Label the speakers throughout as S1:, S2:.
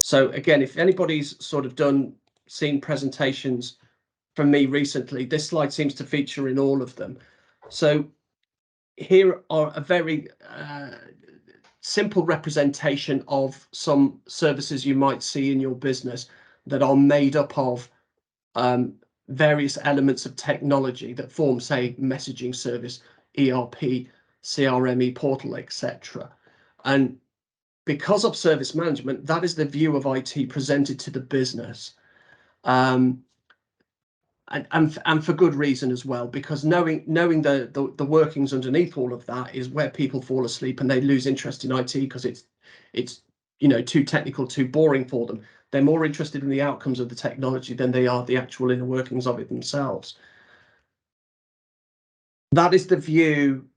S1: So again, if anybody's sort of seen presentations from me recently, this slide seems to feature in all of them. So here are a very simple representation of some services you might see in your business that are made up of various elements of technology that form, say, messaging service, ERP, CRM, portal, etc. And because of service management, that is the view of IT presented to the business. And for good reason as well, because knowing the workings underneath all of that is where people fall asleep and they lose interest in IT because it's too technical, too boring for them. They're more interested in the outcomes of the technology than they are the actual inner workings of it themselves. That is the view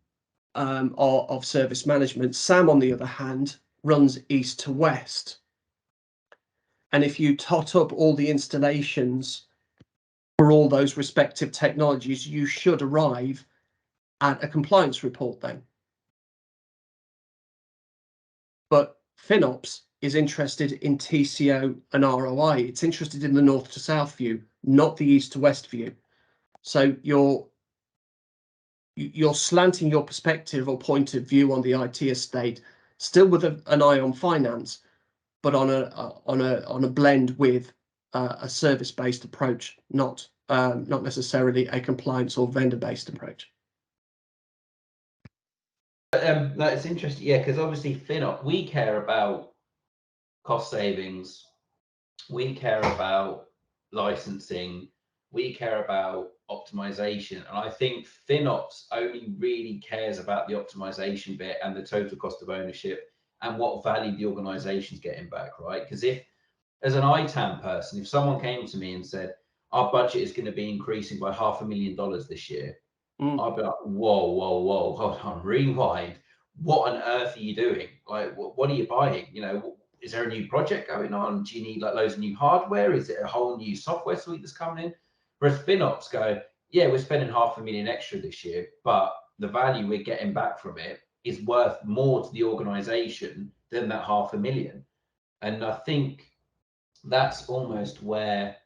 S1: of service management. Sam, on the other hand, runs east to west. And if you tot up all the installations for all those respective technologies, you should arrive at a compliance report then. But FinOps is interested in TCO and ROI. It's interested in the north to south view, not the east to west view. So you're slanting your perspective or point of view on the IT estate, still with an eye on finance, but on a blend with a service-based approach, not necessarily a compliance or vendor-based approach.
S2: That's interesting, yeah, because obviously FinOps, we care about cost savings, we care about licensing, we care about optimization, and I think FinOps only really cares about the optimization bit and the total cost of ownership and what value the organization's getting back, right? Because if, as an ITAM person, if someone came to me and said, our budget is going to be increasing by $500,000 this year, I'd be like, whoa, hold on, rewind. What on earth are you doing? Like, what are you buying? Is there a new project going on? Do you need like loads of new hardware? Is it a whole new software suite that's coming in? Whereas FinOps go, yeah, we're spending $500,000 extra this year, but the value we're getting back from it is worth more to the organization than that $500,000. And I think that's almost where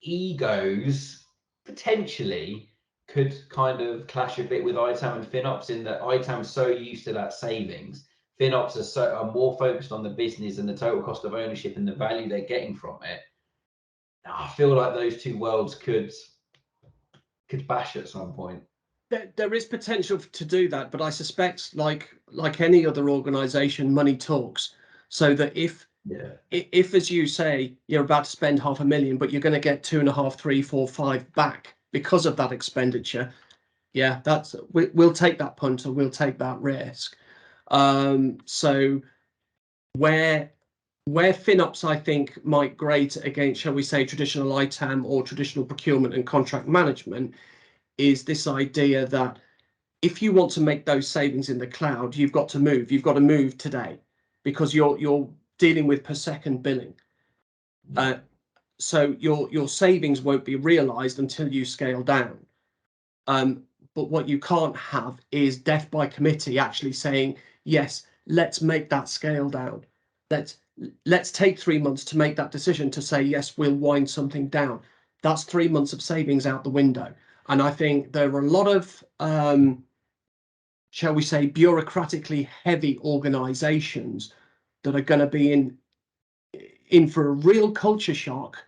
S2: egos potentially could kind of clash a bit with ITAM and FinOps, in that ITAM's so used to that savings. FinOps are more focused on the business and the total cost of ownership and the value they're getting from it. I feel like those two worlds could bash at some point.
S1: There is potential to do that, but I suspect, like any other organization, money talks. So that if, as you say, you're about to spend $500,000, but you're going to get 2.5, 3, 4, 5 back because of that expenditure, yeah, we'll take that punt, or we'll take that risk. So where FinOps, I think, might grate against, shall we say, traditional ITAM or traditional procurement and contract management, is this idea that if you want to make those savings in the cloud, you've got to move today, because you're dealing with per second billing. So your savings won't be realized until you scale down. But what you can't have is death by committee actually saying, yes, let's make that scale down. Let's take 3 months to make that decision to say, yes, we'll wind something down. That's 3 months of savings out the window. And I think there are a lot of, shall we say, bureaucratically heavy organizations that are going to be in for a real culture shock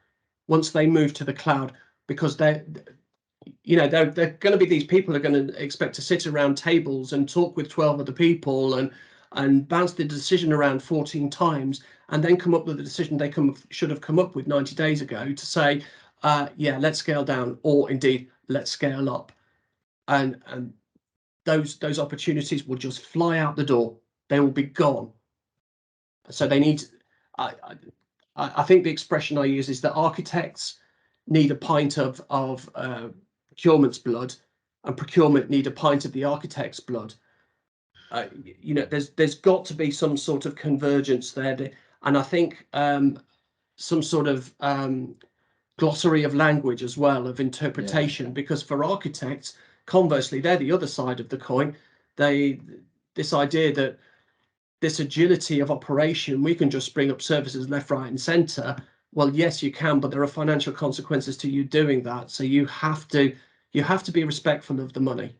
S1: once they move to the cloud, because they're going to be these people who are going to expect to sit around tables and talk with 12 other people and bounce the decision around 14 times, and then come up with the decision they should have come up with 90 days ago to say, yeah, let's scale down, or indeed, let's scale up. And those opportunities will just fly out the door. They will be gone. So they need, I think the expression I use is that architects need a pint of procurement's blood, and procurement need a pint of the architect's blood. There's got to be some sort of convergence there, and I think some sort of glossary of language as well, of interpretation, because for architects, conversely, they're the other side of the coin. This idea that this agility of operation, we can just spring up services left, right, and center. Well, yes, you can, but there are financial consequences to you doing that. So you have to be respectful of the money.